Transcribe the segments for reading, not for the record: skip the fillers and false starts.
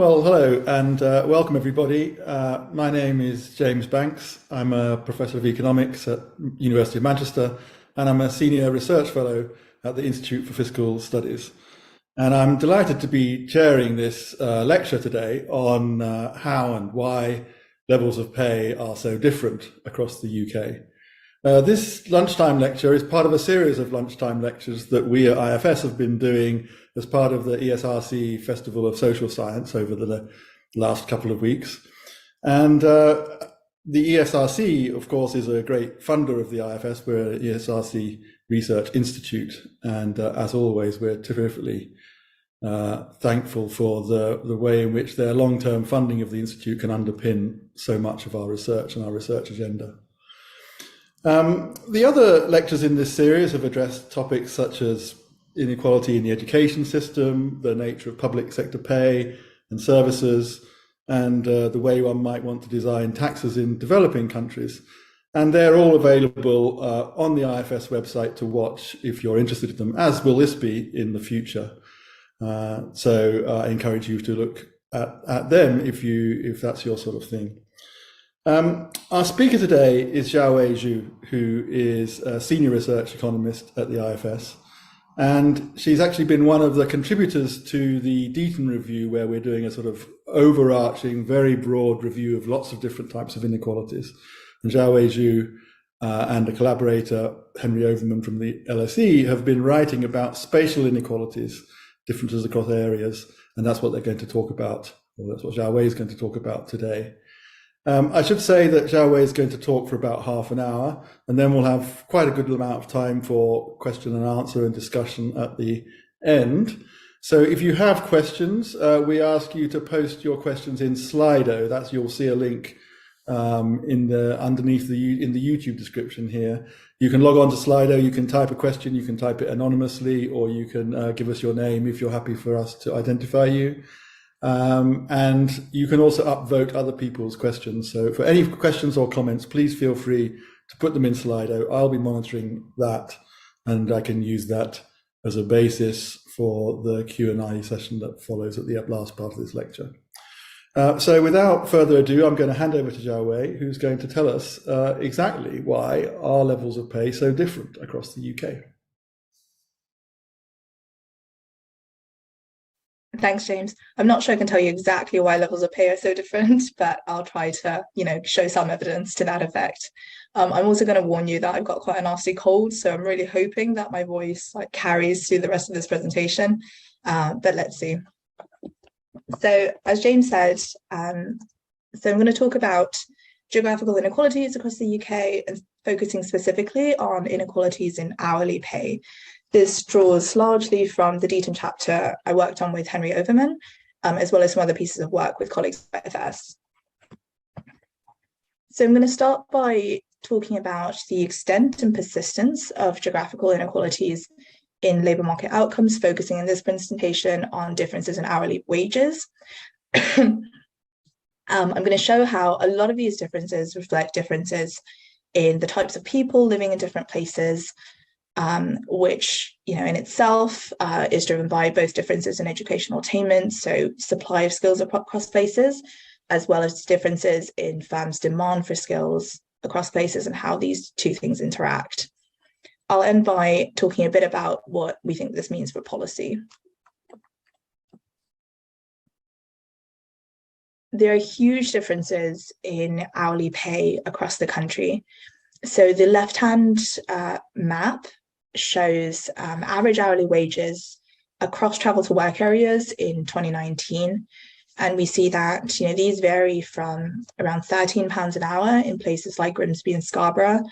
Well, hello and welcome everybody. My name is James Banks. I'm a professor of economics at University of Manchester and I'm a senior research fellow at the Institute for Fiscal Studies. And I'm delighted to be chairing this lecture today on how and why levels of pay are so different across the UK. This lunchtime lecture is part of a series of lunchtime lectures that we at IFS have been doing as part of the ESRC Festival of Social Science over the last couple of weeks. And the ESRC, of course, is a great funder of the IFS. We're an ESRC Research Institute. And as always, we're terrifically thankful for the way in which their long-term funding of the Institute can underpin so much of our research and our research agenda. The other lectures in this series have addressed topics such as inequality in the education system, the nature of public sector pay and services, and the way one might want to design taxes in developing countries. And they're all available on the IFS website to watch if you're interested in them, as will this be in the future. So I encourage you to look at them if that's your sort of thing. Our speaker today is Xiaowei Xu, who is a senior research economist at the IFS. And she's actually been one of the contributors to the Deaton Review, where we're doing a sort of overarching, very broad review of lots of different types of inequalities. And Xiaowei Xu and a collaborator, Henry Overman from the LSE, have been writing about spatial inequalities, differences across areas. And that's what they're going to talk about, or that's what Xiaowei is going to talk about today. I should say that Xiaowei is going to talk for about half an hour, and then we'll have quite a good amount of time for question and answer and discussion at the end. So if you have questions, we ask you to post your questions in Slido. You'll see a link underneath in the YouTube description here. You can log on to Slido, you can type a question, you can type it anonymously, or you can give us your name if you're happy for us to identify you. And you can also upvote other people's questions. So for any questions or comments, please feel free to put them in Slido. I'll be monitoring that, and I can use that as a basis for the Q&A session that follows at the last part of this lecture. So without further ado, I'm going to hand over to Xiaowei, who's going to tell us exactly why our levels of pay are so different across the UK. Thanks, James. I'm not sure I can tell you exactly why levels of pay are so different, but I'll try to, show some evidence to that effect. I'm also going to warn you that I've got quite a nasty cold, so I'm really hoping that my voice carries through the rest of this presentation, but let's see. So as James said, so I'm going to talk about geographical inequalities across the UK and focusing specifically on inequalities in hourly pay. This draws largely from the Deaton chapter I worked on with Henry Overman, as well as some other pieces of work with colleagues at IFS. So I'm going to start by talking about the extent and persistence of geographical inequalities in labour market outcomes, focusing in this presentation on differences in hourly wages. I'm going to show how a lot of these differences reflect differences in the types of people living in different places, which, in itself is driven by both differences in educational attainment, so supply of skills across places, as well as differences in firms' demand for skills across places and how these two things interact. I'll end by talking a bit about what we think this means for policy. There are huge differences in hourly pay across the country. So the left-hand map shows average hourly wages across travel to work areas in 2019. And we see that, these vary from around £13 an hour in places like Grimsby and Scarborough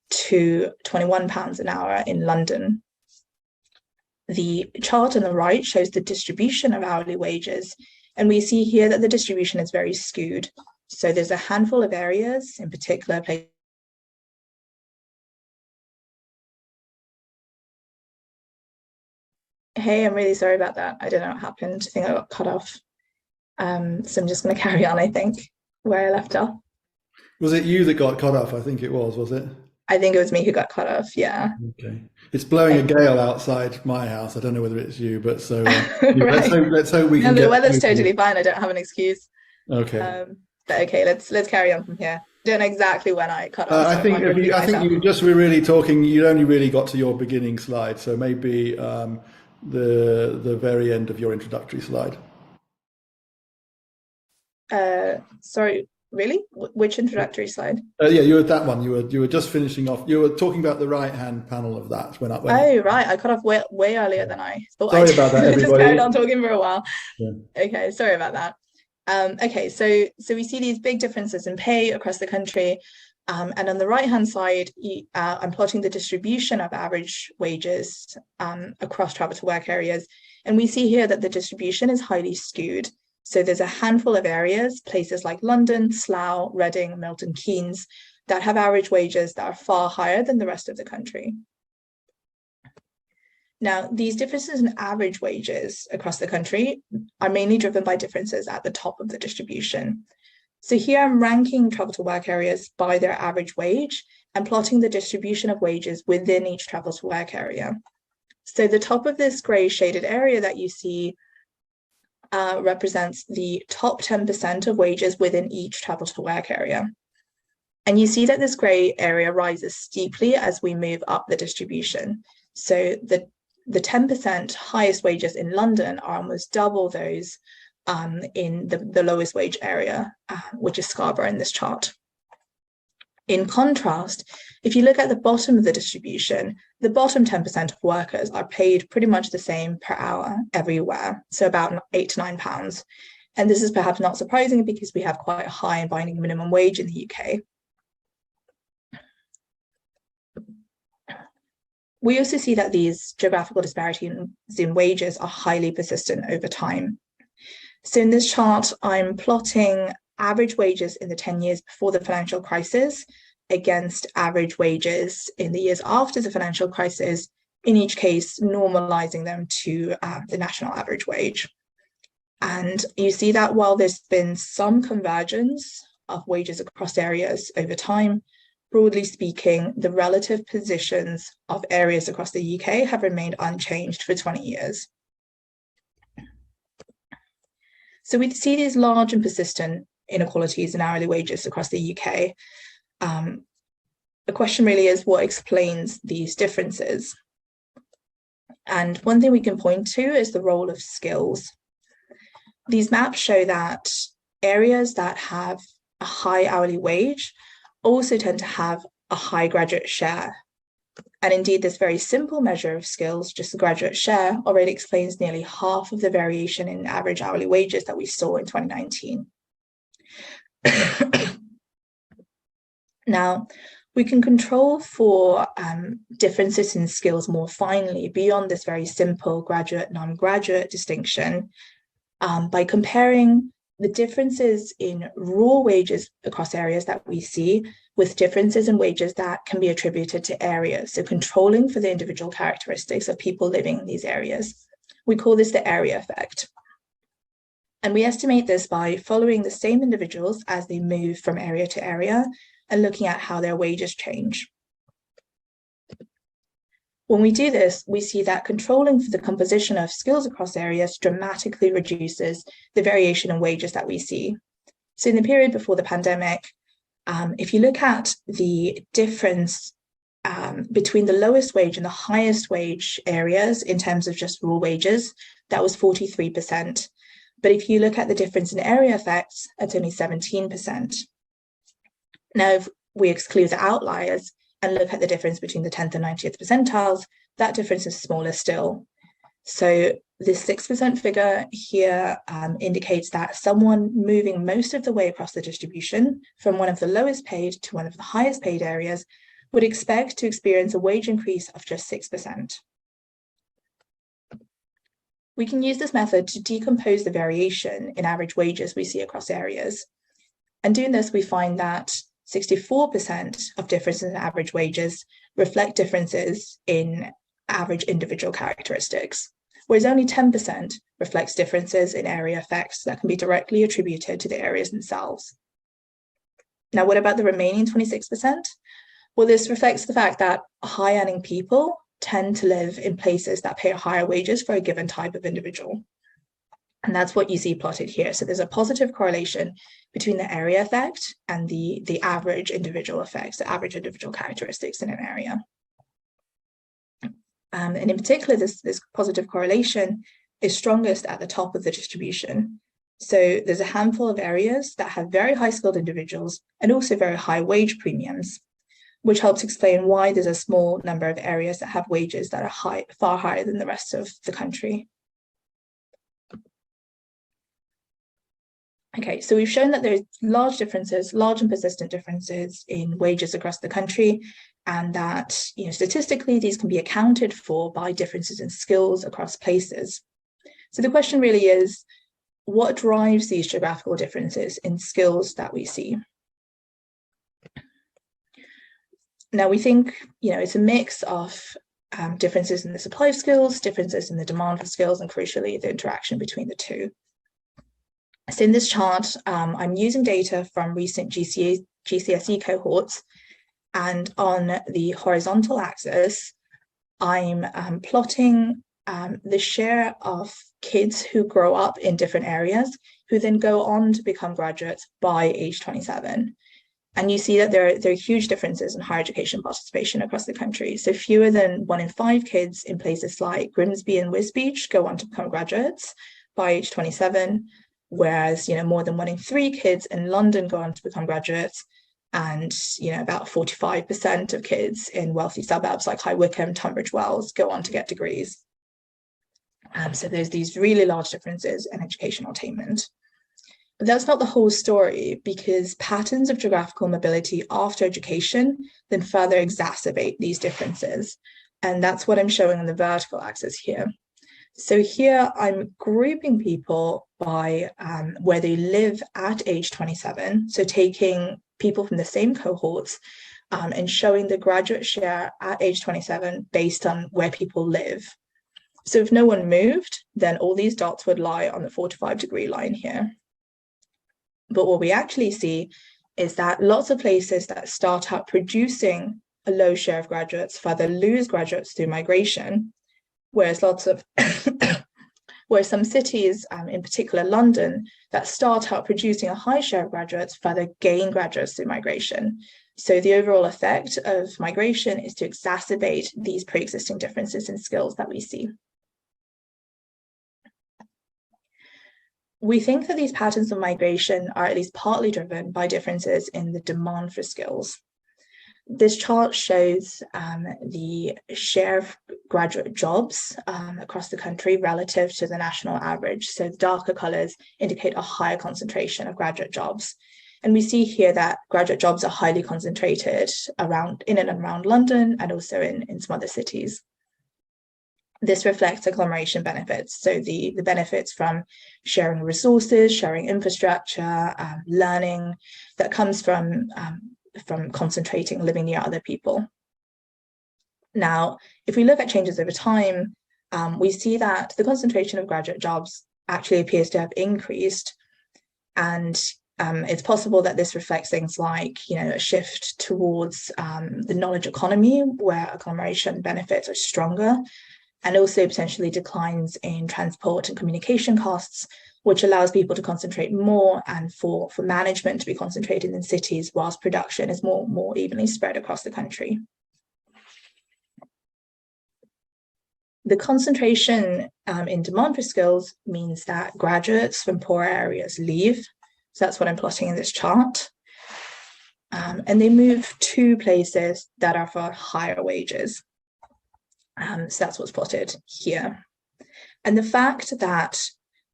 to £21 an hour in London. The chart on the right shows the distribution of hourly wages. And we see here that the distribution is very skewed. So there's a handful of areas, in particular places. Hey, I'm really sorry about that. I don't know what happened. I think I got cut off. So I'm just going to carry on, I think, where I left off. Was it you that got cut off? I think it was it? it? I think it was me who got cut off. Yeah. Okay. It's blowing a gale outside my house. I don't know whether it's you, but so yeah, Right. let's hope we No, can the get weather's through. totally fine. I don't have an excuse. Okay. But okay, let's carry on from here. Don't know exactly when I cut off, I so I think might if you, repeat I think myself. you just were really talking. You only really got to your beginning slide, so maybe the very end of your introductory slide. Sorry, really? Which introductory slide? Yeah, you were that one. You were just finishing off. You were talking about the right hand panel of that when it. Oh, right. I cut off way earlier than I thought I Sorry about that, did. Just carried everybody. on talking for a while. Yeah. Okay, sorry about that. Okay, so we see these big differences in pay across the country. And on the right-hand side, I'm plotting the distribution of average wages across travel to work areas. And we see here that the distribution is highly skewed. So there's a handful of areas, places like London, Slough, Reading, Milton Keynes, that have average wages that are far higher than the rest of the country. Now, these differences in average wages across the country are mainly driven by differences at the top of the distribution. So here I'm ranking travel to work areas by their average wage and plotting the distribution of wages within each travel to work area. So the top of this gray shaded area that you see represents the top 10% of wages within each travel to work area. And you see that this gray area rises steeply as we move up the distribution. So the 10% highest wages in London are almost double those in the lowest wage area, which is Scarborough in this chart. In contrast, if you look at the bottom of the distribution, the bottom 10% of workers are paid pretty much the same per hour everywhere, so about £8 to £9. And this is perhaps not surprising because we have quite a high binding minimum wage in the UK. We also see that these geographical disparities in wages are highly persistent over time. So in this chart, I'm plotting average wages in the 10 years before the financial crisis against average wages in the years after the financial crisis, in each case normalizing them to the national average wage. And you see that while there's been some convergence of wages across areas over time, broadly speaking, the relative positions of areas across the UK have remained unchanged for 20 years. So we see these large and persistent inequalities in hourly wages across the UK. The question really is what explains these differences? And one thing we can point to is the role of skills. These maps show that areas that have a high hourly wage also tend to have a high graduate share. And indeed, this very simple measure of skills, just the graduate share, already explains nearly half of the variation in average hourly wages that we saw in 2019. Now, we can control for differences in skills more finely beyond this very simple graduate, non-graduate distinction by comparing the differences in raw wages across areas that we see with differences in wages that can be attributed to areas. So controlling for the individual characteristics of people living in these areas. We call this the area effect. And we estimate this by following the same individuals as they move from area to area and looking at how their wages change. When we do this, we see that controlling for the composition of skills across areas dramatically reduces the variation in wages that we see. So in the period before the pandemic, if you look at the difference between the lowest wage and the highest wage areas in terms of just raw wages, that was 43%. But if you look at the difference in area effects, it's only 17%. Now, if we exclude the outliers and look at the difference between the 10th and 90th percentiles, that difference is smaller still. So this 6% figure here indicates that someone moving most of the way across the distribution from one of the lowest paid to one of the highest paid areas would expect to experience a wage increase of just 6%. We can use this method to decompose the variation in average wages we see across areas. And doing this, we find that 64% of differences in average wages reflect differences in average individual characteristics, whereas only 10% reflects differences in area effects that can be directly attributed to the areas themselves. Now, what about the remaining 26%? Well, this reflects the fact that high-earning people tend to live in places that pay higher wages for a given type of individual. And that's what you see plotted here. So there's a positive correlation between the area effect and the average individual effects, the average individual characteristics in an area. And in particular, this positive correlation is strongest at the top of the distribution. So there's a handful of areas that have very high skilled individuals and also very high wage premiums, which helps explain why there's a small number of areas that have wages that are far higher than the rest of the country. Okay, so we've shown that there's large and persistent differences in wages across the country, and that statistically these can be accounted for by differences in skills across places. So the question really is, what drives these geographical differences in skills that we see? Now we think it's a mix of differences in the supply of skills, differences in the demand for skills, and crucially the interaction between the two. So in this chart, I'm using data from recent GCSE cohorts, and on the horizontal axis, I'm plotting the share of kids who grow up in different areas, who then go on to become graduates by age 27. And you see that there are huge differences in higher education participation across the country. So fewer than 1 in 5 kids in places like Grimsby and Wisbech go on to become graduates by age 27, whereas more than 1 in 3 kids in London go on to become graduates, and about 45% of kids in wealthy suburbs like High Wycombe, Tunbridge Wells go on to get degrees. So there's these really large differences in educational attainment. But that's not the whole story, because patterns of geographical mobility after education then further exacerbate these differences. And that's what I'm showing on the vertical axis here. So here I'm grouping people by where they live at age 27. So taking people from the same cohorts and showing the graduate share at age 27 based on where people live. So if no one moved, then all these dots would lie on the 4 to 5 degree line here. But what we actually see is that lots of places that start out producing a low share of graduates further lose graduates through migration, whereas whereas some cities, in particular London, that start out producing a high share of graduates further gain graduates through migration. So the overall effect of migration is to exacerbate these pre-existing differences in skills that we see. We think that these patterns of migration are at least partly driven by differences in the demand for skills. This chart shows the share of graduate jobs across the country relative to the national average. So the darker colours indicate a higher concentration of graduate jobs. And we see here that graduate jobs are highly concentrated in and around London, and also in some other cities. This reflects agglomeration benefits, so the benefits from sharing resources, sharing infrastructure, learning that comes from concentrating, living near other people. Now, if we look at changes over time, we see that the concentration of graduate jobs actually appears to have increased, and it's possible that this reflects things like a shift towards the knowledge economy, where agglomeration benefits are stronger, and also potentially declines in transport and communication costs, which allows people to concentrate more and for management to be concentrated in cities, whilst production is more evenly spread across the country. The concentration in demand for skills means that graduates from poorer areas leave. So that's what I'm plotting in this chart. And they move to places that are for higher wages. So that's what's plotted here. And the fact that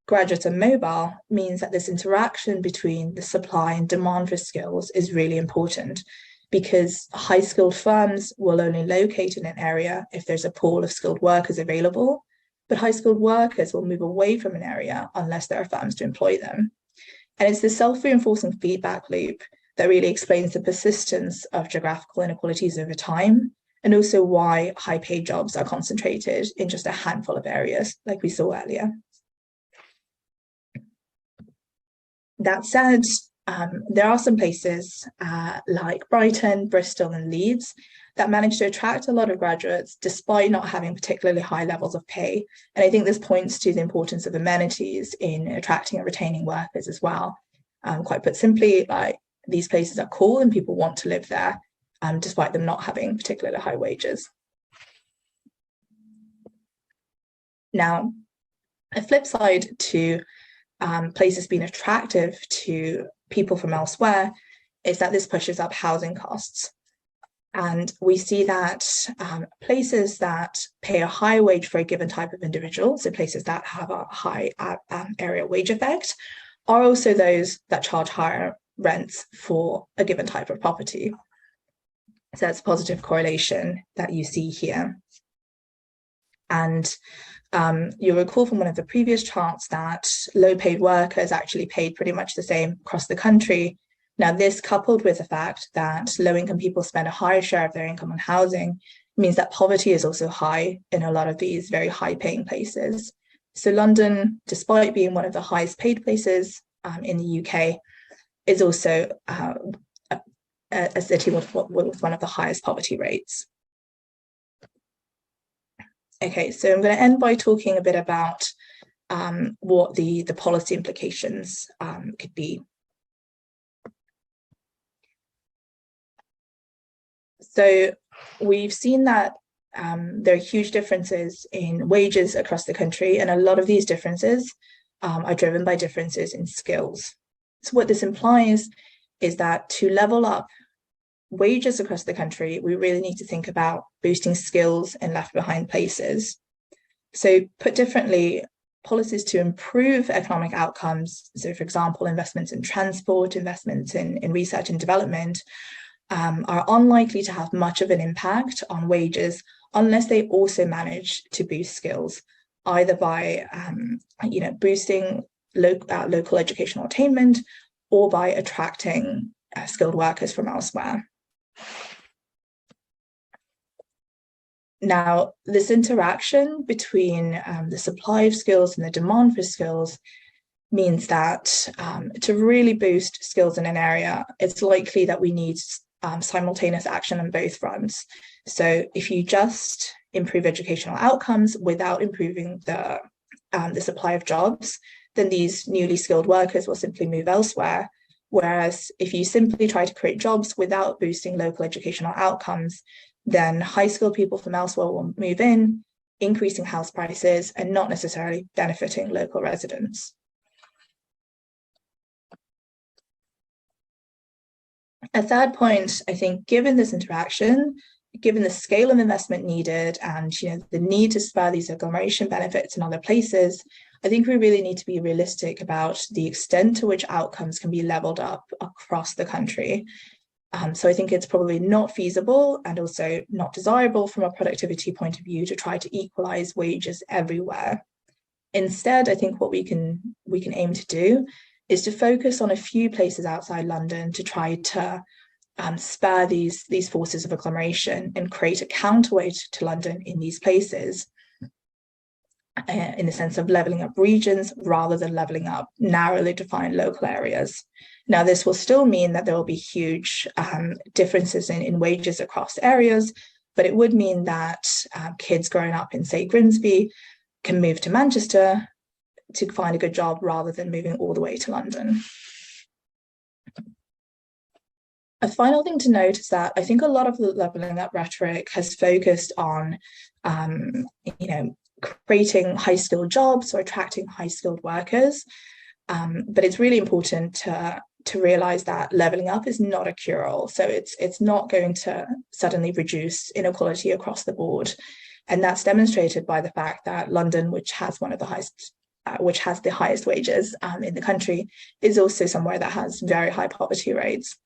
graduates are mobile means that this interaction between the supply and demand for skills is really important, because high-skilled firms will only locate in an area if there's a pool of skilled workers available, but high-skilled workers will move away from an area unless there are firms to employ them. And it's the self-reinforcing feedback loop that really explains the persistence of geographical inequalities over time, and also why high-paid jobs are concentrated in just a handful of areas, like we saw earlier. That said, There are some places like Brighton, Bristol, and Leeds that manage to attract a lot of graduates despite not having particularly high levels of pay. And I think this points to the importance of amenities in attracting and retaining workers as well. Quite put simply, like, these places are cool and people want to live there, despite them not having particularly high wages. Now, a flip side to places being attractive to people from elsewhere is that this pushes up housing costs. And we see that places that pay a high wage for a given type of individual, so places that have a high area wage effect, are also those that charge higher rents for a given type of property. So that's a positive correlation that you see here. And you'll recall from one of the previous charts that low-paid workers actually paid pretty much the same across the country. Now, this, coupled with the fact that low-income people spend a higher share of their income on housing, means that poverty is also high in a lot of these very high-paying places. So London, despite being one of the highest-paid places in the UK, is also a city with one of the highest poverty rates. Okay, so I'm going to end by talking a bit about what the policy implications could be. So we've seen that there are huge differences in wages across the country, and a lot of these differences are driven by differences in skills. So what this implies is that to level up wages across the country, we really need to think about boosting skills in left behind places. So put differently, policies to improve economic outcomes, so for example, investments in transport, investments in research and development, are unlikely to have much of an impact on wages unless they also manage to boost skills, either by boosting local educational attainment or by attracting skilled workers from elsewhere. Now, this interaction between the supply of skills and the demand for skills means that to really boost skills in an area, it's likely that we need simultaneous action on both fronts. So if you just improve educational outcomes without improving the supply of jobs, then these newly skilled workers will simply move elsewhere. Whereas if you simply try to create jobs without boosting local educational outcomes, then high-skilled people from elsewhere will move in, increasing house prices and not necessarily benefiting local residents. A third point, I think, given this interaction, given the scale of investment needed and the need to spur these agglomeration benefits in other places, I think we really need to be realistic about the extent to which outcomes can be leveled up across the country. So I think it's probably not feasible and also not desirable from a productivity point of view to try to equalize wages everywhere. Instead, I think what we can aim to do is to focus on a few places outside London to try to spur these forces of agglomeration and create a counterweight to London in these places, in the sense of levelling up regions rather than levelling up narrowly defined local areas. Now, this will still mean that there will be huge differences in wages across areas, but it would mean that kids growing up in, say, Grimsby can move to Manchester to find a good job rather than moving all the way to London. A final thing to note is that I think a lot of the levelling up rhetoric has focused on, creating high-skilled jobs or attracting high-skilled workers. But it's really important to realize that levelling up is not a cure-all. So it's not going to suddenly reduce inequality across the board. And that's demonstrated by the fact that London, which has the highest wages in the country, is also somewhere that has very high poverty rates.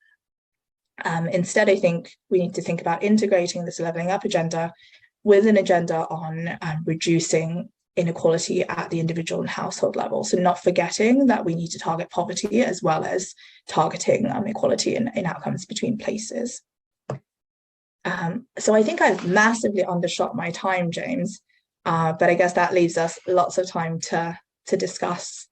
Instead, I think we need to think about integrating this levelling up agenda with an agenda on reducing inequality at the individual and household level. So not forgetting that we need to target poverty as well as targeting equality in outcomes between places. So I think I've massively undershot my time, James, but I guess that leaves us lots of time to discuss.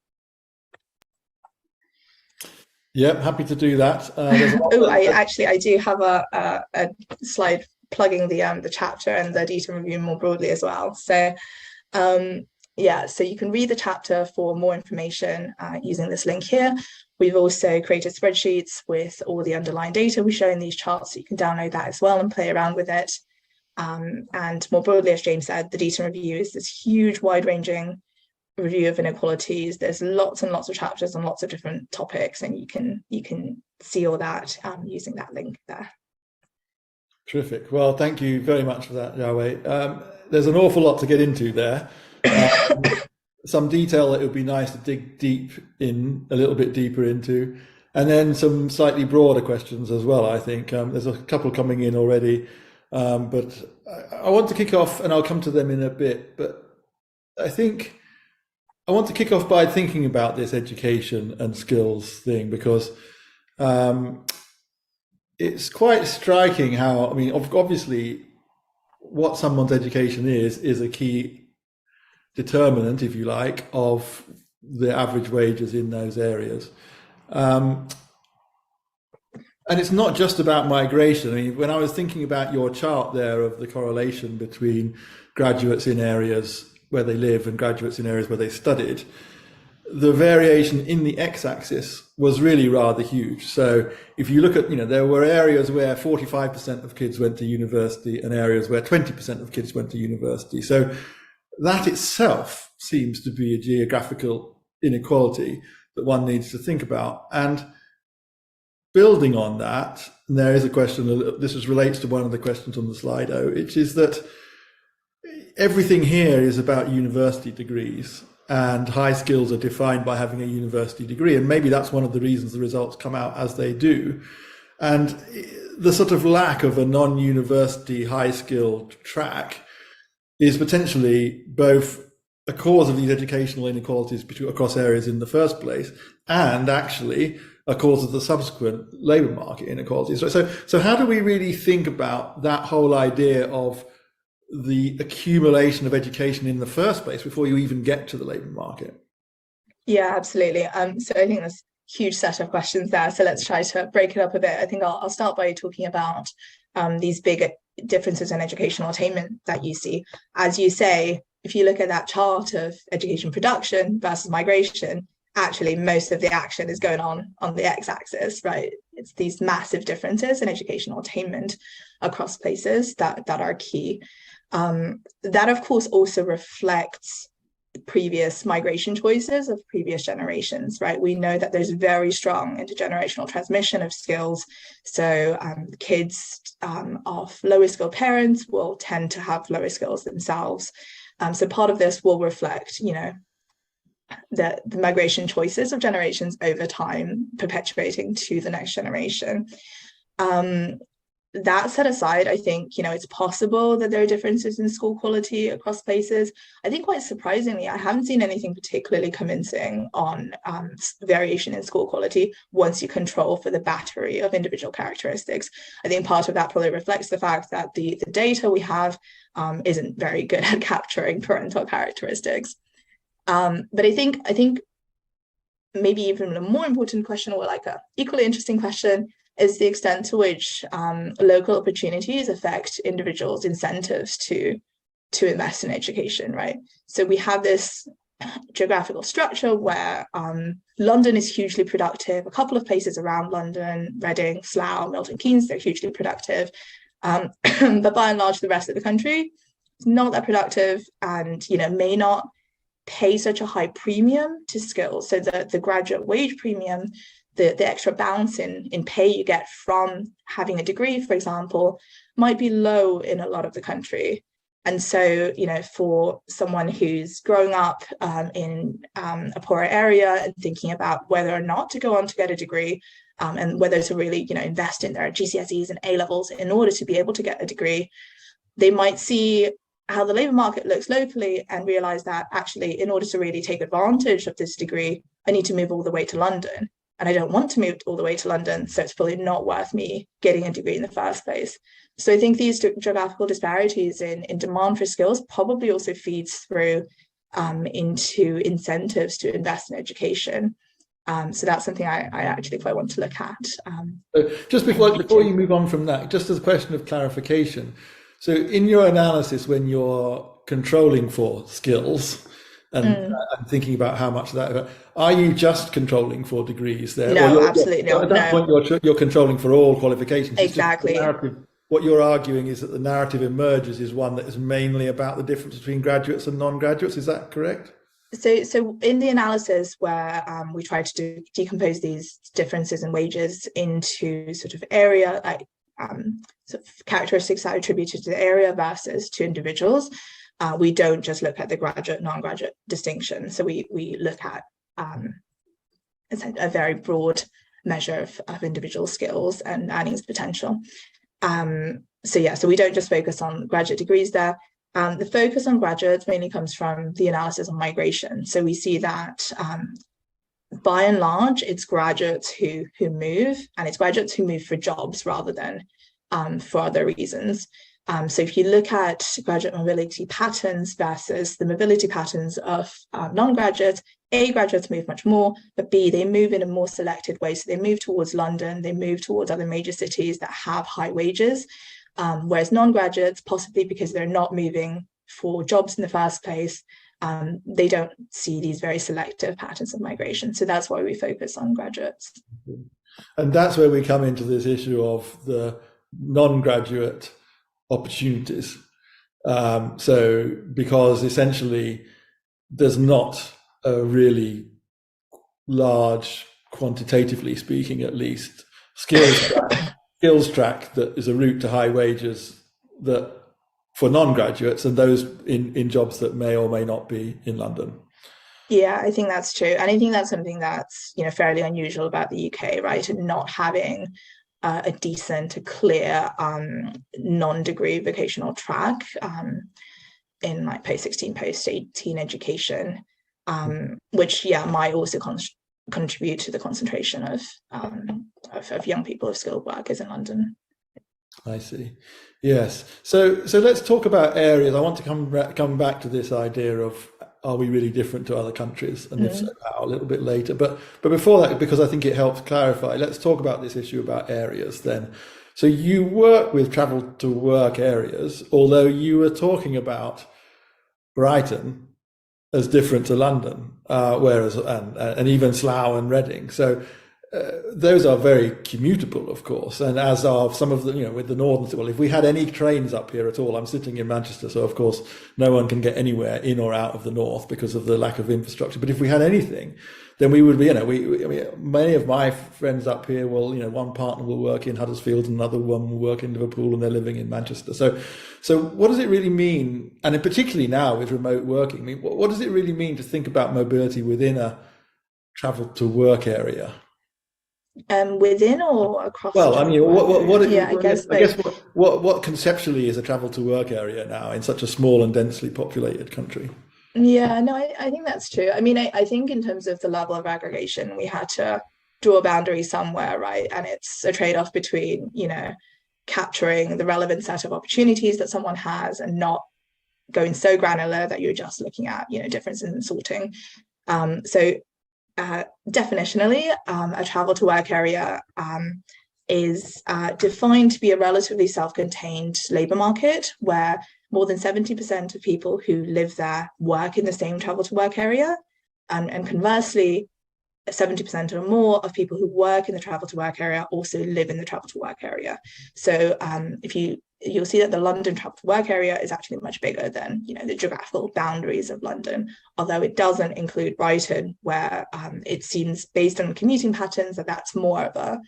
Yep, happy to do that. There's a lot Oh, that, I do have a slide plugging the chapter and the data review more broadly as well. So yeah, so you can read the chapter for more information using this link here. We've also created spreadsheets with all the underlying data we show in these charts, so you can download that as well and play around with it. And more broadly, as James said, the data review is this huge, wide-ranging review of inequalities. There's lots and lots of chapters on lots of different topics, and you can see all that using that link there. Terrific. Well, thank you very much for that, Xiaowei. There's an awful lot to get into there. Some detail that it would be nice to dig a little bit deeper into, and then some slightly broader questions as well. I think there's a couple coming in already, but I want to kick off, and I'll come to them in a bit. But I think I want to kick off by thinking about this education and skills thing, because it's quite striking how, I mean, obviously, what someone's education is a key determinant, if you like, of the average wages in those areas. And it's not just about migration. I mean, when I was thinking about your chart there of the correlation between graduates in areas where they live and graduates in areas where they studied, the variation in the x-axis was really rather huge. So if you look at, there were areas where 45% of kids went to university and areas where 20% of kids went to university. So that itself seems to be a geographical inequality that one needs to think about. And building on that, and there is a question, this relates to one of the questions on the Slido, which is that everything here is about university degrees, and high skills are defined by having a university degree. And maybe that's one of the reasons the results come out as they do. And the sort of lack of a non-university high-skilled track is potentially both a cause of these educational inequalities across areas in the first place, and actually a cause of the subsequent labour market inequalities. So how do we really think about that whole idea of the accumulation of education in the first place before you even get to the labour market? Yeah, absolutely. So I think there's a huge set of questions there. So let's try to break it up a bit. I think I'll start by talking about these big differences in educational attainment that you see. As you say, if you look at that chart of education production versus migration, actually most of the action is going on the x-axis, right? It's these massive differences in educational attainment across places that are key. That, of course, also reflects previous migration choices of previous generations, right? We know that there's very strong intergenerational transmission of skills. So kids of lower skilled parents will tend to have lower skills themselves. So part of this will reflect, the migration choices of generations over time, perpetuating to the next generation. That set aside, I think, it's possible that there are differences in school quality across places. I think quite surprisingly, I haven't seen anything particularly convincing on variation in school quality once you control for the battery of individual characteristics. I think part of that probably reflects the fact that the data we have isn't very good at capturing parental characteristics. But I think maybe even a more important question, or like a equally interesting question, is the extent to which local opportunities affect individuals' incentives to invest in education, right? So we have this geographical structure where London is hugely productive. A couple of places around London, Reading, Slough, Milton Keynes, they're hugely productive. But by and large, the rest of the country is not that productive and, may not pay such a high premium to skills. So the graduate wage premium, the extra bounce in pay you get from having a degree, for example, might be low in a lot of the country. And so, for someone who's growing up in a poorer area and thinking about whether or not to go on to get a degree and whether to really, invest in their GCSEs and A-levels in order to be able to get a degree, they might see how the labour market looks locally and realise that actually, in order to really take advantage of this degree, I need to move all the way to London. And I don't want to move all the way to London, so it's probably not worth me getting a degree in the first place. So I think these geographical disparities in demand for skills probably also feeds through into incentives to invest in education. So that's something I actually quite want to look at. Just before you move on from that, just as a question of clarification. So in your analysis, when you're controlling for skills and thinking about how much of that, are you just controlling for degrees there? No, absolutely not. At that point, you're controlling for all qualifications. Exactly. What you're arguing is that the narrative emerges is one that is mainly about the difference between graduates and non-graduates. Is that correct? So in the analysis where we try to decompose these differences in wages into sort of area, like sort of characteristics that are attributed to the area versus to individuals, we don't just look at the graduate, non-graduate distinction. So we look at a very broad measure of individual skills and earnings potential. So we don't just focus on graduate degrees there. The focus on graduates mainly comes from the analysis on migration. So we see that by and large, it's graduates who move, and it's graduates who move for jobs rather than for other reasons. So if you look at graduate mobility patterns versus the mobility patterns of non-graduates, A, graduates move much more, but B, they move in a more selected way. So they move towards London, they move towards other major cities that have high wages, whereas non-graduates, possibly because they're not moving for jobs in the first place, they don't see these very selective patterns of migration. So that's why we focus on graduates. And that's where we come into this issue of the non-graduate opportunities. So because essentially there's not a really large, quantitatively speaking at least, skills track that is a route to high wages that for non-graduates and those in jobs that may or may not be in London. Yeah, I think that's true. And I think that's something that's, fairly unusual about the UK, right? And not having a decent, a clear non-degree vocational track in like post-16, post-18 education, which might also contribute to the concentration of young people of skilled workers in London. I see. Yes. So let's talk about areas. I want to come back to this idea of, are we really different to other countries? And if so, how, a little bit later. But before that, because I think it helps clarify, let's talk about this issue about areas then. So you work with travel to work areas, although you were talking about Brighton as different to London, whereas and even Slough and Reading. So those are very commutable, of course, and as are some of the, with the northern. Well, if we had any trains up here at all, I'm sitting in Manchester, so of course no one can get anywhere in or out of the north because of the lack of infrastructure. But if we had anything, then we would be, I mean, many of my friends up here will, one partner will work in Huddersfield, and another one will work in Liverpool, and they're living in Manchester. So what does it really mean? And particularly now with remote working, I mean, what does it really mean to think about mobility within a travel to work area? Within or across? Well, I mean, what conceptually is a travel to work area now in such a small and densely populated country? Yeah, no, I think that's true. I mean, I think in terms of the level of aggregation, we had to draw a boundary somewhere, right? And it's a trade-off between, capturing the relevant set of opportunities that someone has and not going so granular that you're just looking at, differences in sorting. Definitionally, a travel to work area is defined to be a relatively self-contained labour market where more than 70% of people who live there work in the same travel to work area, and conversely, 70% or more of people who work in the travel to work area also live in the travel to work area. So you'll see that the London travel to work area is actually much bigger than the geographical boundaries of London, although it doesn't include Brighton, where it seems based on commuting patterns that's more of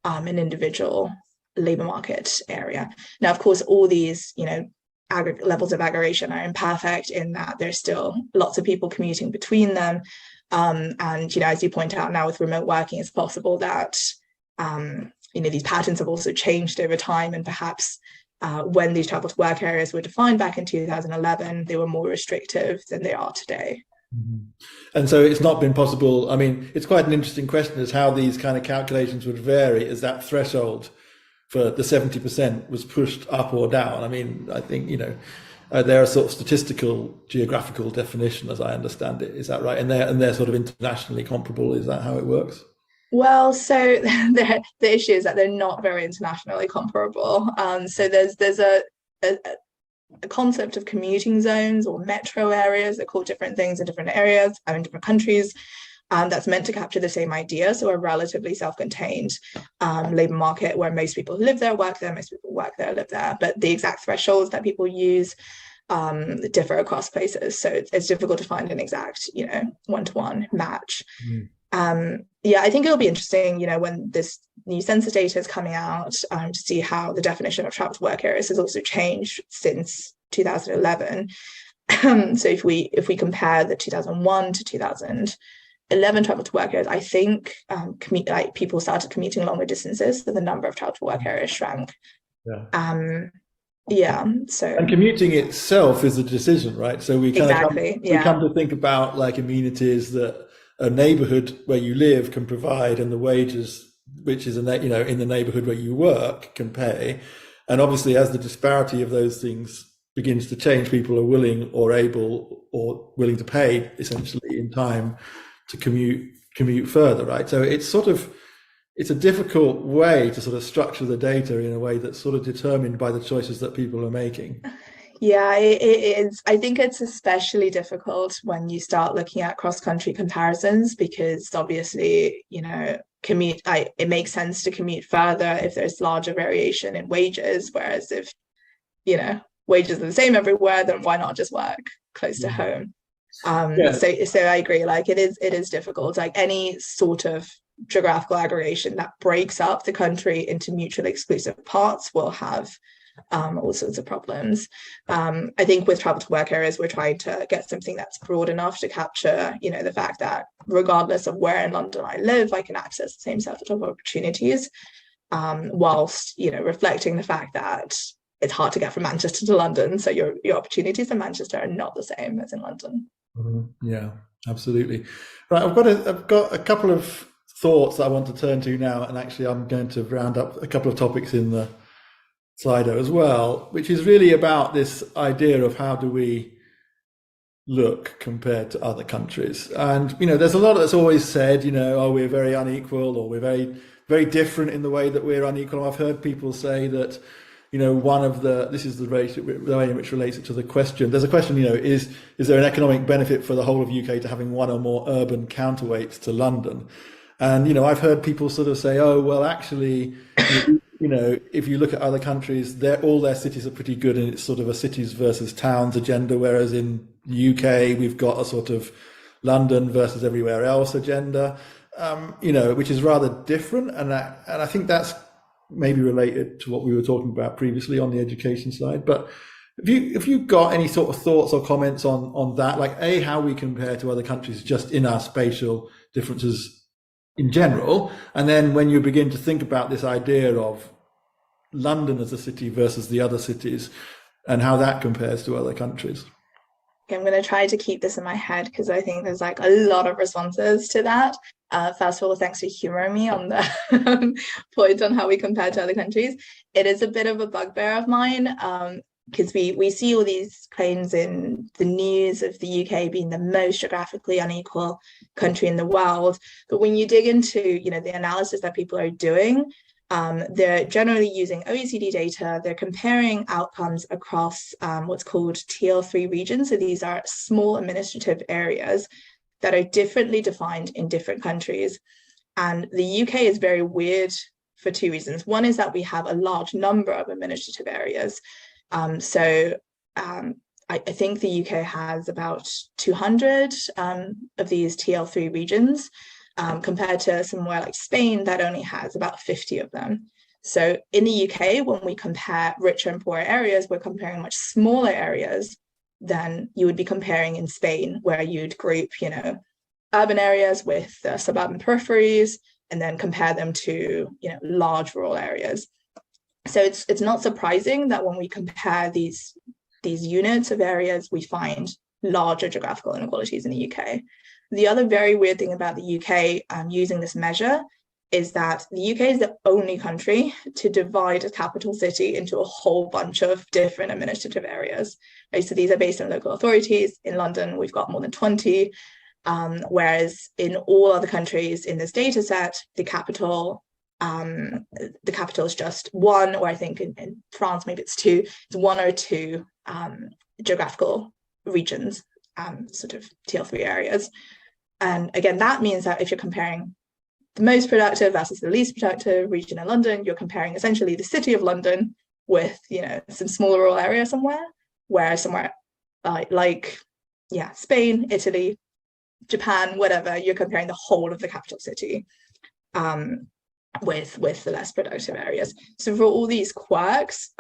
an individual labour market area. Now, of course, all these levels of aggregation are imperfect in that there's still lots of people commuting between them, and as you point out now with remote working, it's possible that these patterns have also changed over time, and perhaps when these travel to work areas were defined back in 2011, they were more restrictive than they are today. Mm-hmm. And so it's not been possible. I mean, it's quite an interesting question as how these kind of calculations would vary as that threshold for the 70% was pushed up or down. I mean, I think, they're a sort of statistical geographical definition, as I understand it. Is that right? And they're sort of internationally comparable. Is that how it works? Well, so the issue is that they're not very internationally comparable. So there's a concept of commuting zones or metro areas. They're called different things in different areas and in different countries. That's meant to capture the same idea. So a relatively self-contained labor market where most people live there, work there, most people work there, live there. But the exact thresholds that people use differ across places. So it's difficult to find an exact, one-to-one match. Yeah, I think it'll be interesting, when this new census data is coming out, to see how the definition of travel to work areas has also changed since 2011. So if we compare the 2001 to 2011 travel to work areas, I think people started commuting longer distances, so the number of travel to work areas shrank. So and commuting itself is a decision, right? So we kind of come to think about like amenities that a neighborhood where you live can provide, and the wages, which is in the neighborhood where you work, can pay. And obviously, as the disparity of those things begins to change, people are willing or able or willing to pay essentially in time to commute further, right? So it's a difficult way to sort of structure the data in a way that's sort of determined by the choices that people are making. Yeah, it is. I think it's especially difficult when you start looking at cross-country comparisons, because obviously, it makes sense to commute further if there's larger variation in wages, whereas if, wages are the same everywhere, then why not just work close to home? So I agree, like it is difficult. Like any sort of geographical aggregation that breaks up the country into mutually exclusive parts will have all sorts of problems. I think with travel to work areas, we're trying to get something that's broad enough to capture, the fact that regardless of where in London I live, I can access the same set of opportunities, whilst, reflecting the fact that it's hard to get from Manchester to London. So your opportunities in Manchester are not the same as in London. Yeah, absolutely. Right, I've got a couple of thoughts that I want to turn to now, and actually I'm going to round up a couple of topics in the Slido as well, which is really about this idea of how do we look compared to other countries. And there's a lot that's always said, we're very unequal, or we're very, very different in the way that we're unequal. I've heard people say that this is the way in which relates it to the question. There's a question, is there an economic benefit for the whole of UK to having one or more urban counterweights to London? And I've heard people sort of say, oh well, actually, if you look at other countries, all their cities are pretty good, and it's sort of a cities versus towns agenda, whereas in the UK we've got a sort of London versus everywhere else agenda, which is rather different, and I think that's maybe related to what we were talking about previously on the education side. But if you've got any sort of thoughts or comments on that, like how we compare to other countries just in our spatial differences in general, and then when you begin to think about this idea of London as a city versus the other cities and how that compares to other countries. I'm going to try to keep this in my head because I think there's like a lot of responses to that. First of all, thanks for humoring me on the point on how we compare to other countries. It is a bit of a bugbear of mine, because we see all these claims in the news of the UK being the most geographically unequal country in the world. But when you dig into, the analysis that people are doing, they're generally using OECD data. They're comparing outcomes across what's called TL3 regions. So these are small administrative areas that are differently defined in different countries. And the UK is very weird for two reasons. One is that we have a large number of administrative areas. I think the UK has about 200 of these TL3 regions, compared to somewhere like Spain that only has about 50 of them. So in the UK, when we compare richer and poorer areas, we're comparing much smaller areas than you would be comparing in Spain, where you'd group, urban areas with suburban peripheries and then compare them to, large rural areas. So it's not surprising that when we compare these units of areas, we find larger geographical inequalities in the UK. The other very weird thing about the UK using this measure is that the UK is the only country to divide a capital city into a whole bunch of different administrative areas. Right? So these are based on local authorities. In London, we've got more than 20, whereas in all other countries in this data set, the capital is just one, or I think in France, maybe it's two. It's one or two geographical regions, sort of TL3 areas. And again, that means that if you're comparing the most productive versus the least productive region in London, you're comparing essentially the city of London with, some smaller rural area somewhere, whereas somewhere like Spain, Italy, Japan, whatever, you're comparing the whole of the capital city with the less productive areas. So for all these quirks,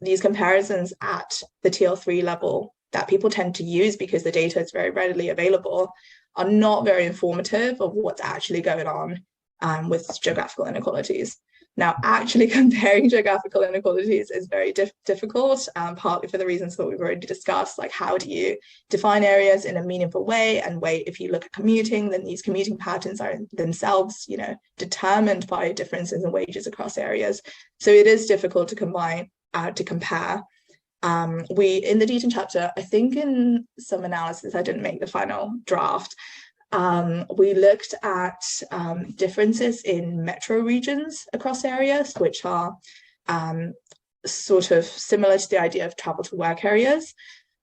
these comparisons at the TL3 level that people tend to use because the data is very readily available are not very informative of what's actually going on with geographical inequalities. Now, actually comparing geographical inequalities is very difficult, partly for the reasons that we've already discussed, like how do you define areas in a meaningful way? And if you look at commuting, then these commuting patterns are themselves, determined by differences in wages across areas. So it is difficult to compare. We, in the Deaton chapter, I think in some analysis, I didn't make the final draft, we looked at differences in metro regions across areas, which are sort of similar to the idea of travel to work areas,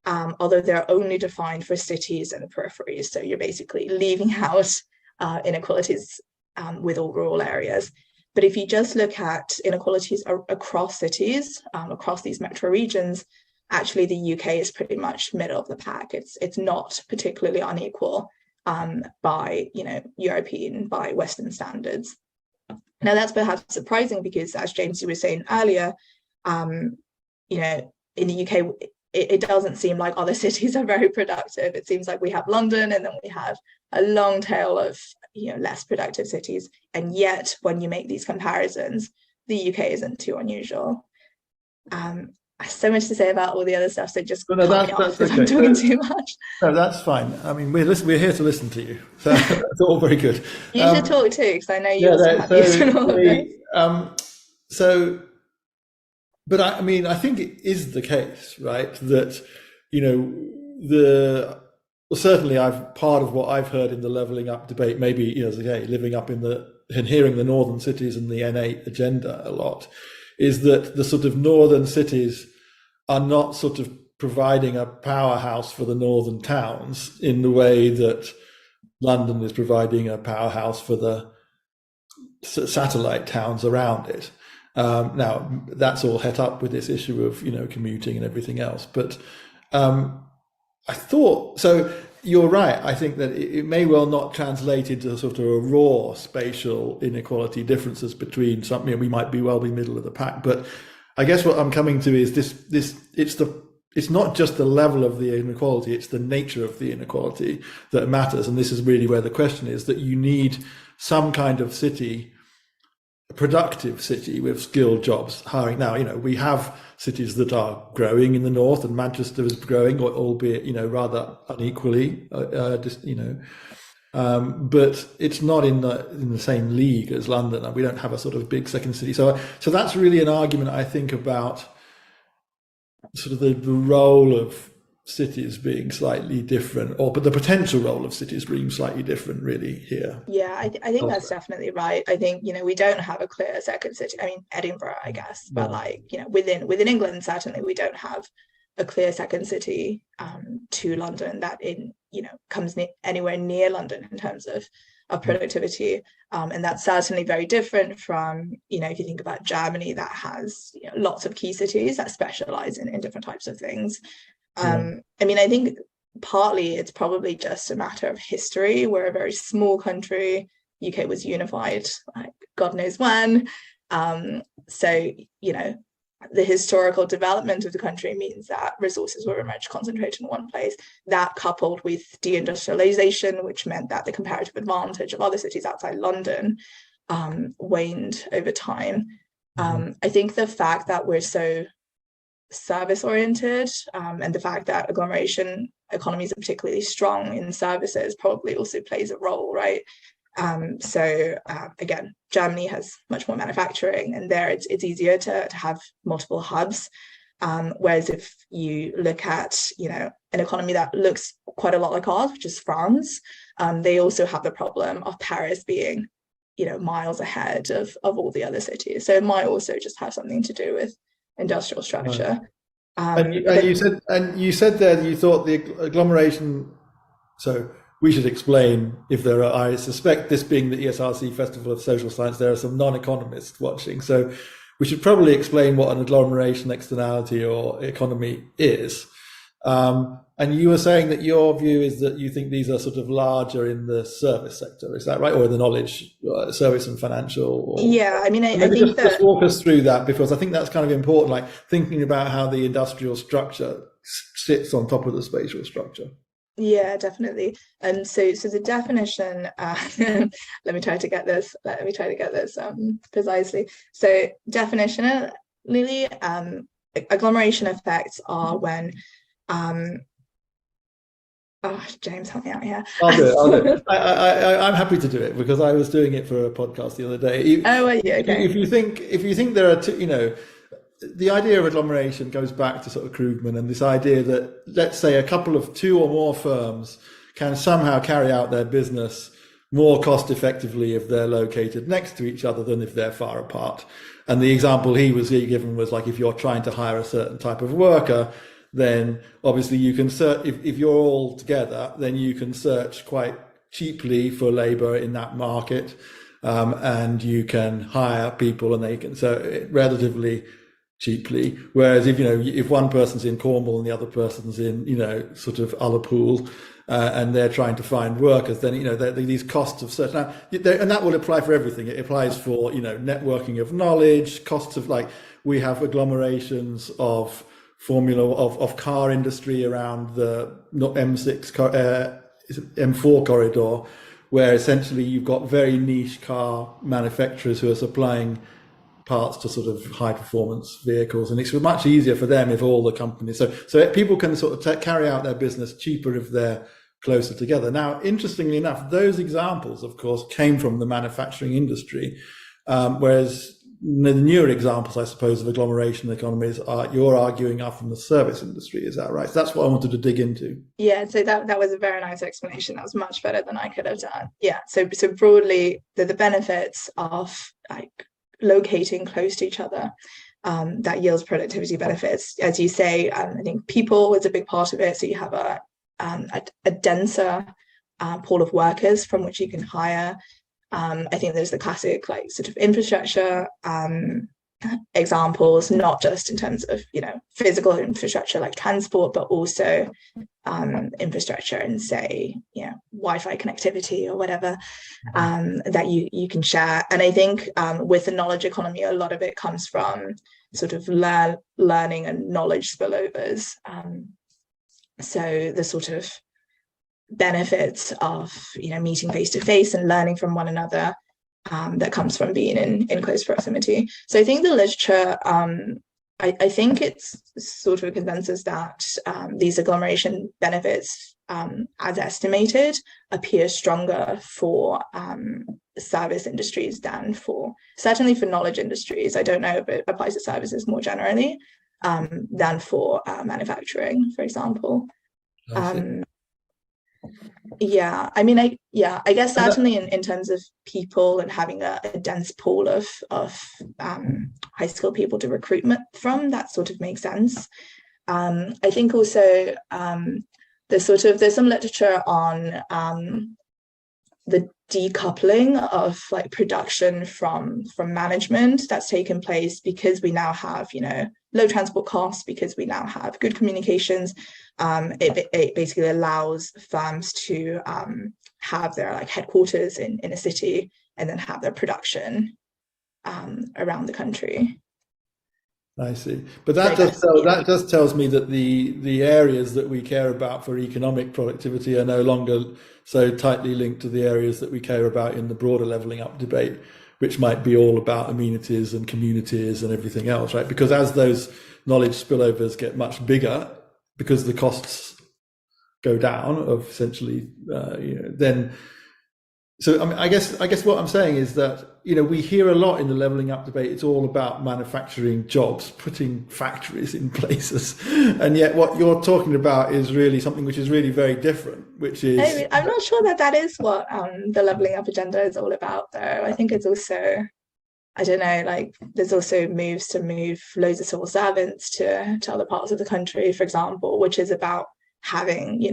although they're only defined for cities and the peripheries. So you're basically leaving out inequalities with all rural areas. But if you just look at inequalities across cities, across these metro regions, actually the UK is pretty much middle of the pack. It's not particularly unequal by by Western standards. Now that's perhaps surprising because, as James, you were saying earlier, in the UK it doesn't seem like other cities are very productive. It seems like we have London and then we have a long tail of less productive cities, and yet when you make these comparisons, the UK isn't too unusual. So much to say about all the other stuff, so just cut me off if I'm talking too much. No, that's fine. I mean, we're here to listen to you, so that's all very good. You should talk too, because I know you also have views on all of this. But I think it is the case, right, that certainly part of what I've heard in the levelling up debate, maybe living up and hearing the northern cities and the N8 agenda a lot, is that the sort of northern cities are not sort of providing a powerhouse for the northern towns in the way that London is providing a powerhouse for the satellite towns around it. Now, that's all het up with this issue of, commuting and everything else. But I thought, so you're right. I think that it may well not translate into sort of a raw spatial inequality differences between something. We might well be middle of the pack. But I guess what I'm coming to is it's not just the level of the inequality, it's the nature of the inequality that matters. And this is really where the question is, that you need some kind of city, a productive city with skilled jobs hiring. Now, we have cities that are growing in the north, and Manchester is growing, albeit, rather unequally, but it's not in the same league as London. We don't have a sort of big second city. So that's really an argument, I think, about sort of the role of cities being slightly different, but the potential role of cities being slightly different really here. Yeah, I think that's definitely right. I think, we don't have a clear second city. I mean, Edinburgh, I guess, but within England, certainly we don't have a clear second city to London that comes anywhere near London in terms of productivity. And that's certainly very different from, if you think about Germany, that has lots of key cities that specialize in different types of things. I think partly it's probably just a matter of history. We're a very small country. UK was unified, like God knows when. So, the historical development of the country means that resources were very much concentrated in one place. That coupled with deindustrialization, which meant that the comparative advantage of other cities outside London waned over time. I think the fact that we're so service oriented and the fact that agglomeration economies are particularly strong in services probably also plays a role, right? Again, Germany has much more manufacturing, and there it's easier to have multiple hubs. Whereas if you look at, an economy that looks quite a lot like ours, which is France, they also have the problem of Paris being, miles ahead of all the other cities. So it might also just have something to do with industrial structure. Right. You said there you thought the agglomeration. So we should explain if there are. I suspect this being the ESRC Festival of Social Science, there are some non-economists watching. So we should probably explain what an agglomeration externality or economy is. And you were saying that your view is that you think these are sort of larger in the service sector. Is that right? Or the knowledge, service and financial? Yeah, I mean, I think just walk us through that, because I think that's kind of important, like thinking about how the industrial structure sits on top of the spatial structure. Yeah, definitely. And so the definition, let me try to get this precisely. So definitionally, agglomeration effects are when James, help me out here. I'll do it. I'm happy to do it because I was doing it for a podcast the other day. Okay. If you think there are two, the idea of agglomeration goes back to sort of Krugman and this idea that, let's say, two or more firms can somehow carry out their business more cost effectively if they're located next to each other than if they're far apart. And the example he given was like, if you're trying to hire a certain type of worker, then obviously you can search, if you're all together, then you can search quite cheaply for labor in that market, and you can hire people and they can, so relatively cheaply. Whereas if one person's in Cornwall and the other person's in, sort of Ullapool, and they're trying to find workers, then, these costs of search. Now, and that will apply for everything. It applies for, networking of knowledge, costs of, like, we have agglomerations of of car industry around the M4 corridor, where essentially you've got very niche car manufacturers who are supplying parts to sort of high performance vehicles, and it's much easier for them if all the companies, so people can sort of carry out their business cheaper if they're closer together. Now, interestingly enough, those examples, of course, came from the manufacturing industry, whereas the newer examples, I suppose, of agglomeration economies you're arguing are from the service industry. Is that right? So that's what I wanted to dig into. Yeah, so that was a very nice explanation. That was much better than I could have done. Yeah, so broadly, the benefits of like locating close to each other, that yields productivity benefits. As you say, I think people is a big part of it. So you have a denser pool of workers from which you can hire. I think there's the classic like sort of infrastructure examples, not just in terms of physical infrastructure like transport, but also infrastructure and say Wi-Fi connectivity or whatever, that you can share. And I think with the knowledge economy, a lot of it comes from sort of learning and knowledge spillovers. So the sort of benefits of meeting face to face and learning from one another, that comes from being in close proximity. So I think the literature, I think it's sort of a consensus that these agglomeration benefits, as estimated, appear stronger for service industries than certainly for knowledge industries. I don't know if it applies to services more generally, than for manufacturing, for example. Yeah, I mean, I guess certainly in terms of people and having a dense pool of high skilled people to recruit from, that sort of makes sense. I think also there's some literature on the decoupling of like production from management that's taken place because we now have low transport costs, because we now have good communications. It basically allows firms to have their like headquarters in a city and then have their production around the country. I see, but that just tells me that the areas that we care about for economic productivity are no longer so tightly linked to the areas that we care about in the broader levelling up debate, which might be all about amenities and communities and everything else, right? Because as those knowledge spillovers get much bigger, because the costs go down of essentially, then So I mean, I guess what I'm saying is that we hear a lot in the leveling up debate. It's all about manufacturing jobs, putting factories in places, and yet what you're talking about is really something which is really very different. Which I is mean, I'm not sure that that is what the leveling up agenda is all about, though. I think it's also, I don't know, like there's also moves to move loads of civil servants to other parts of the country, for example, which is about having,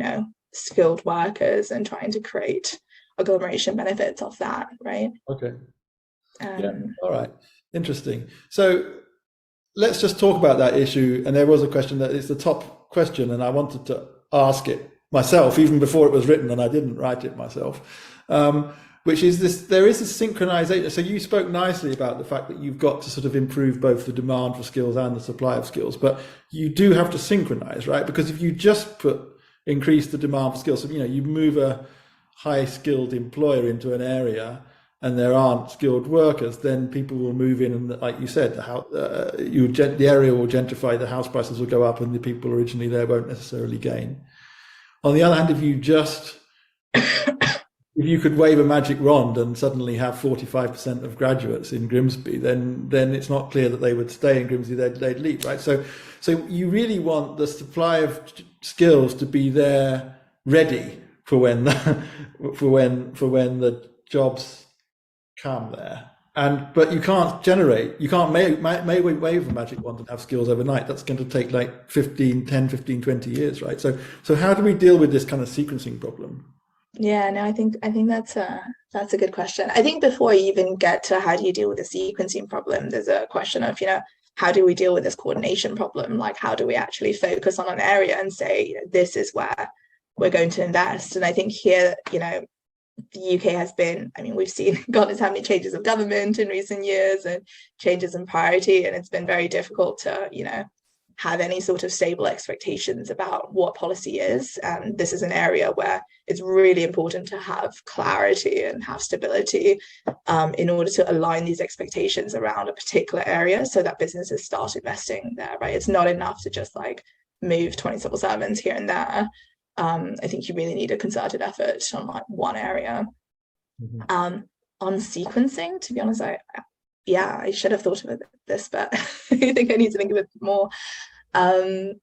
skilled workers and trying to create agglomeration benefits of that, right? okay, yeah, Um, all right, interesting. So let's just talk about that issue. And there was a question that is the top question, and I wanted to ask it myself even before it was written, and I didn't write it myself. Which is this: there is a synchronization. So you spoke nicely about the fact that you've got to sort of improve both the demand for skills and the supply of skills, but you do have to synchronize, right? Because if you just increase the demand for skills, so, you move a high skilled employer into an area and there aren't skilled workers, then people will move in, and like you said, the area will gentrify, the house prices will go up, and the people originally there won't necessarily gain. On the other hand, if you could wave a magic wand and suddenly have 45% of graduates in Grimsby, then it's not clear that they would stay in Grimsby. They'd leave, right? So you really want the supply of skills to be there, ready for when the jobs come there. But you can't wave a magic wand and have skills overnight. That's going to take like 10, 15, 20 years, right? So how do we deal with this kind of sequencing problem? yeah, no, I think that's a good question. I think before you even get to how do you deal with the sequencing problem, there's a question of, how do we deal with this coordination problem? Like, how do we actually focus on an area and say, this is where we're going to invest? And I think here, the UK has been, I mean, we've seen God knows how many changes of government in recent years and changes in priority, and it's been very difficult to, have any sort of stable expectations about what policy is. And this is an area where it's really important to have clarity and have stability in order to align these expectations around a particular area so that businesses start investing there, right? It's not enough to just like move 20 civil servants here and there. I think you really need a concerted effort on like one area. Mm-hmm. On sequencing, to be honest, I should have thought of this, but I think I need to think of it more. I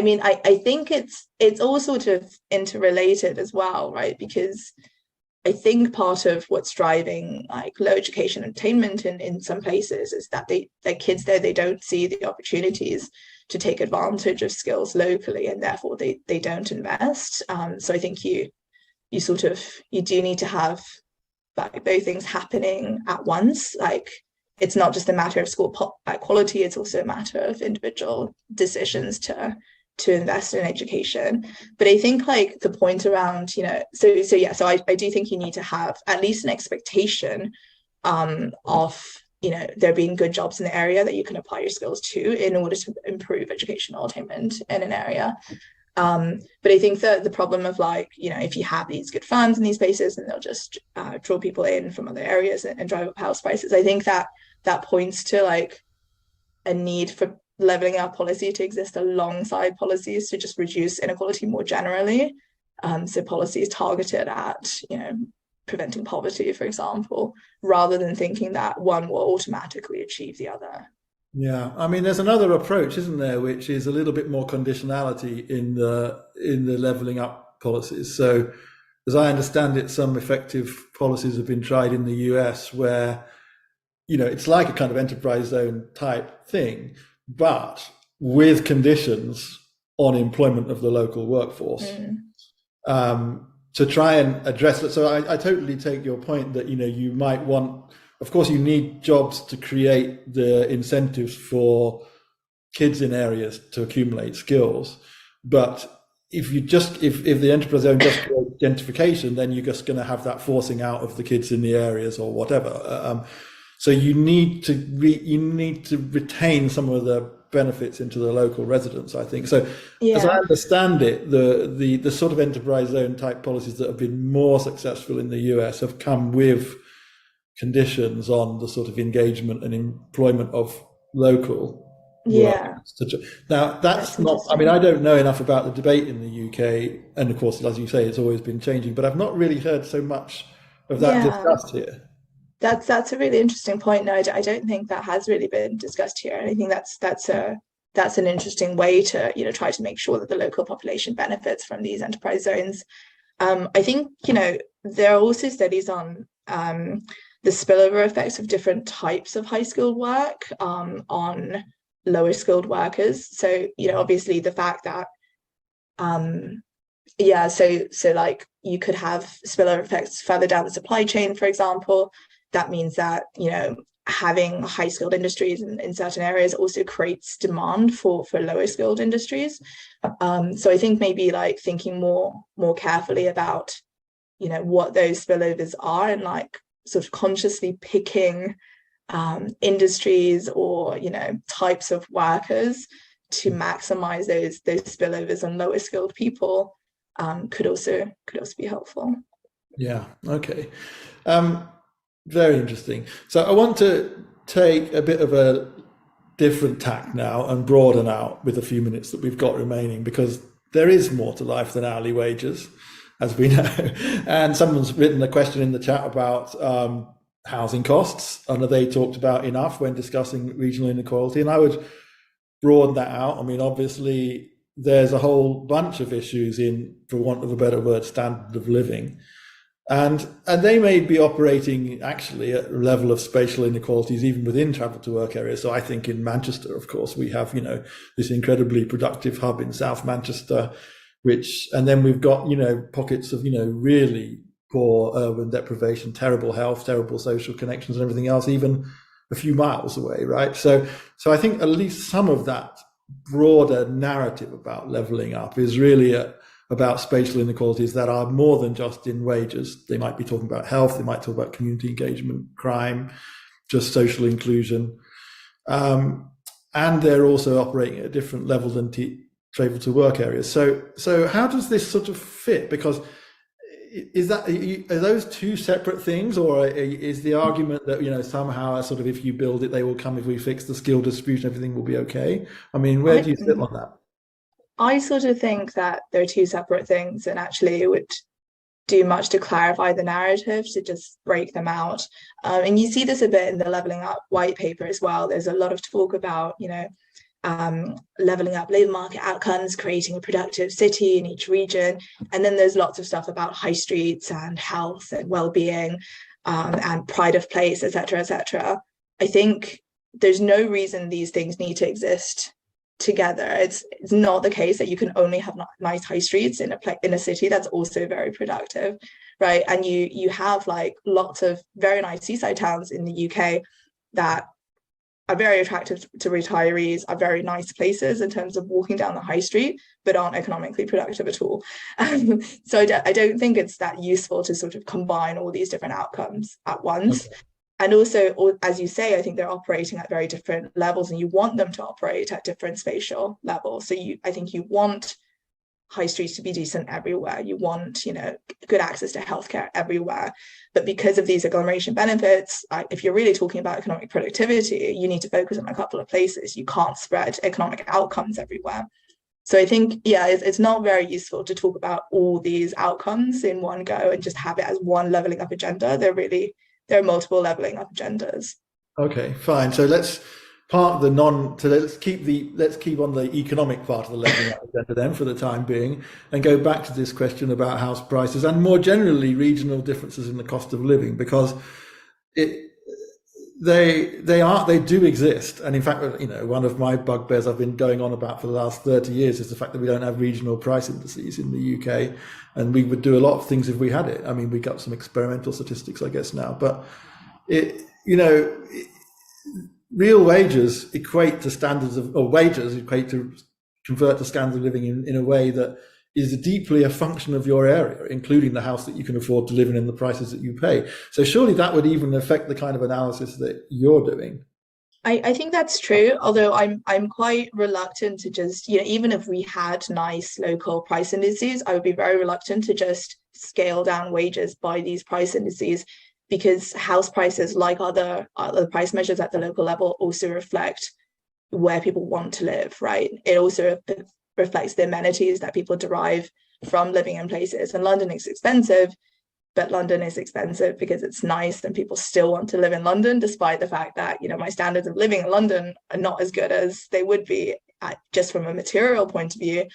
mean, I think it's all sort of interrelated as well, right? Because I think part of what's driving like low education attainment in some places is that their kids there, they don't see the opportunities to take advantage of skills locally, and therefore they don't invest. So I think you do need to have like both things happening at once. Like, it's not just a matter of school quality, it's also a matter of individual decisions to invest in education. But I think like the point around, so I do think you need to have at least an expectation of, there being good jobs in the area that you can apply your skills to in order to improve educational attainment in an area. But I think that the problem of like, if you have these good funds in these places and they'll just draw people in from other areas and drive up house prices, I think that points to like a need for leveling up policy to exist alongside policies to just reduce inequality more generally. So policies targeted at, preventing poverty, for example, rather than thinking that one will automatically achieve the other. Yeah, I mean, there's another approach, isn't there, which is a little bit more conditionality in the leveling up policies. So, as I understand it, some effective policies have been tried in the US where, it's like a kind of enterprise zone type thing, but with conditions on employment of the local workforce. To try and address it. So I totally take your point that, you might want, of course, you need jobs to create the incentives for kids in areas to accumulate skills. But if the enterprise zone just creates gentrification, then you're just going to have that forcing out of the kids in the areas or whatever. So you need to retain some of the benefits into the local residents, I think. So as I understand it, the sort of enterprise zone type policies that have been more successful in the US have come with conditions on the sort of engagement and employment of local workers. Now, that's not, I mean, I don't know enough about the debate in the UK, and of course, as you say, it's always been changing, but I've not really heard so much of that Yeah, discussed here? that's a really interesting point. No, I don't think that has really been discussed here. And I think that's an interesting way to, try to make sure that the local population benefits from these enterprise zones. I think, there are also studies on the spillover effects of different types of high skilled work on lower skilled workers. So, obviously the fact that yeah, so like you could have spillover effects further down the supply chain, for example. That means that, having high skilled industries in certain areas also creates demand for lower skilled industries. So I think maybe like thinking more carefully about, what those spillovers are, and like sort of consciously picking industries or, types of workers to maximize those spillovers on lower skilled people could also be helpful. Yeah. Okay. Um, Very interesting. So I want to take a bit of a different tack now and broaden out with the few minutes that we've got remaining, because there is more to life than hourly wages, as we know. And someone's written a question in the chat about housing costs, and are they talked about enough when discussing regional inequality? And I would broaden that out. I mean, obviously, there's a whole bunch of issues in, for want of a better word, standard of living. And they may be operating actually at a level of spatial inequalities even within travel to work areas. So I think in Manchester, of course, we have, this incredibly productive hub in South Manchester, and then we've got, pockets of, really poor urban deprivation, terrible health, terrible social connections and everything else, even a few miles away, right? So I think at least some of that broader narrative about leveling up is really about spatial inequalities that are more than just in wages. They might be talking about health, they might talk about community engagement, crime, just social inclusion. And they're also operating at a different level than travel to work areas. So how does this sort of fit? Because are those two separate things, or is the argument that, somehow sort of if you build it, they will come, if we fix the skill distribution, everything will be okay? I mean, where do you sit on that? I sort of think that they're two separate things, and actually it would do much to clarify the narrative to just break them out. And you see this a bit in the Leveling Up white paper as well. There's a lot of talk about, leveling up labour market outcomes, creating a productive city in each region. And then there's lots of stuff about high streets and health and well-being and pride of place, etc., etc. I think there's no reason these things need to exist together. It's not the case that you can only have nice high streets in a city that's also very productive, right? And you have like lots of very nice seaside towns in the UK that are very attractive to retirees, are very nice places in terms of walking down the high street, but aren't economically productive at all. So I don't think it's that useful to sort of combine all these different outcomes at once. Okay. And also, as you say, I think they're operating at very different levels, and you want them to operate at different spatial levels. So I think you want high streets to be decent everywhere. You want, good access to healthcare everywhere. But because of these agglomeration benefits, if you're really talking about economic productivity, you need to focus on a couple of places. You can't spread economic outcomes everywhere. So I think, it's not very useful to talk about all these outcomes in one go and just have it as one leveling up agenda. There are multiple leveling up agendas. Okay, fine. So let's park the let's keep on the economic part of the leveling up agenda then for the time being, and go back to this question about house prices and more generally regional differences in the cost of living, because they do exist. And in fact, one of my bugbears I've been going on about for the last 30 years is the fact that we don't have regional price indices in the UK, and we would do a lot of things if we had it. I mean, we got some experimental statistics, I guess, now, but real wages equate to convert to standards of living in a way that is deeply a function of your area, including the house that you can afford to live in and the prices that you pay. So surely that would even affect the kind of analysis that you're doing. I think that's true, although I'm quite reluctant to just, even if we had nice local price indices, I would be very reluctant to just scale down wages by these price indices, because house prices, like other price measures at the local level, also reflect where people want to live, right? It also reflects the amenities that people derive from living in places. And London is expensive, but London is expensive because it's nice and people still want to live in London, despite the fact that, my standards of living in London are not as good as they would be just from a material point of view,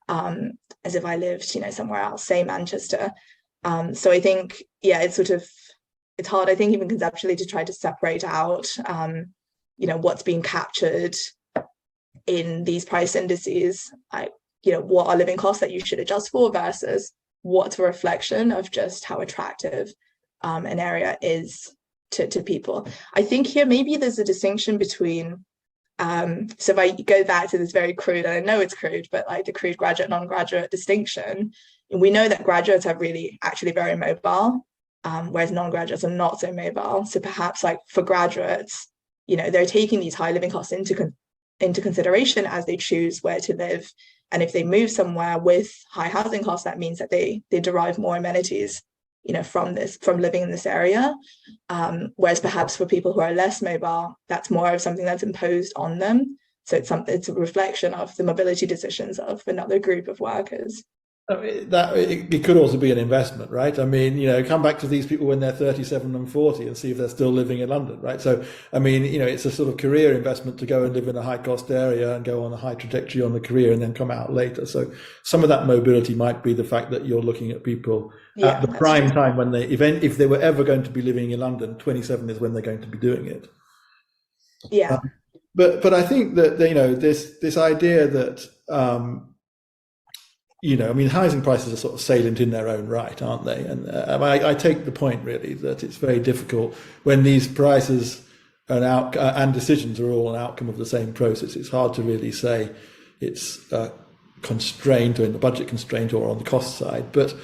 as if I lived, somewhere else, say Manchester. So I think, it's hard, I think, even conceptually, to try to separate out, what's being captured in these price indices, what are living costs that you should adjust for versus what's a reflection of just how attractive an area is to people. I think here maybe there's a distinction between, so if I go back to this very crude, and I know it's crude, but like the crude graduate, non-graduate distinction, we know that graduates are really actually very mobile, whereas non-graduates are not so mobile. So perhaps like for graduates, they're taking these high living costs into consideration as they choose where to live. And if they move somewhere with high housing costs, that means that they derive more amenities, from living in this area. Whereas perhaps for people who are less mobile, that's more of something that's imposed on them. So it's a reflection of the mobility decisions of another group of workers. It could also be an investment, right? I mean, come back to these people when they're 37 and 40 and see if they're still living in London, right? So, I mean, it's a sort of career investment to go and live in a high cost area and go on a high trajectory on the career and then come out later. So some of that mobility might be the fact that you're looking at people at the prime time when if they were ever going to be living in London, 27 is when they're going to be doing it. Yeah. But I think that, this idea that, housing prices are sort of salient in their own right, aren't they? And I take the point really that it's very difficult when these prices and decisions are all an outcome of the same process. It's hard to really say it's constrained or in the budget constraint or on the cost side. But,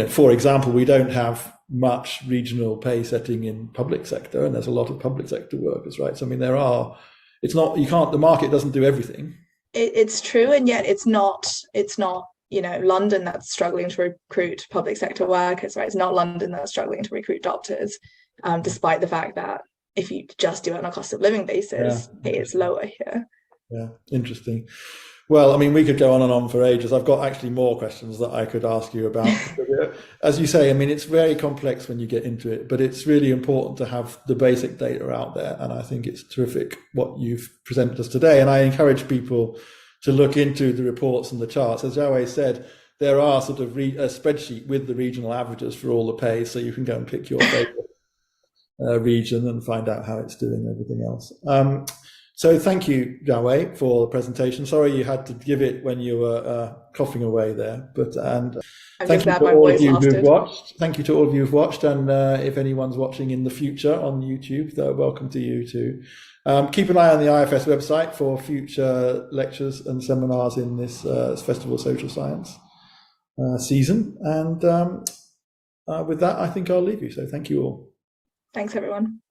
for example, we don't have much regional pay setting in public sector, and there's a lot of public sector workers, right? So, I mean, the market doesn't do everything. It's true, and yet it's not London that's struggling to recruit public sector workers, right? It's not London that's struggling to recruit doctors, despite the fact that if you just do it on a cost of living basis, it's lower here. Yeah, interesting. Well, I mean, we could go on and on for ages. I've got actually more questions that I could ask you about. As you say, I mean, it's very complex when you get into it, but it's really important to have the basic data out there. And I think it's terrific what you've presented us today. And I encourage people to look into the reports and the charts. As Xiaowei said, there are sort of a spreadsheet with the regional averages for all the pay, so you can go and pick your favorite region and find out how it's doing and everything else. So thank you, Xiaowei, for the presentation. Sorry you had to give it when you were coughing away there, thank you to all of you who've watched. Thank you to all of you who've watched, and if anyone's watching in the future on YouTube, they're welcome to you too. Keep an eye on the IFS website for future lectures and seminars in this Festival of Social Science season. And with that, I think I'll leave you. So thank you all. Thanks, everyone.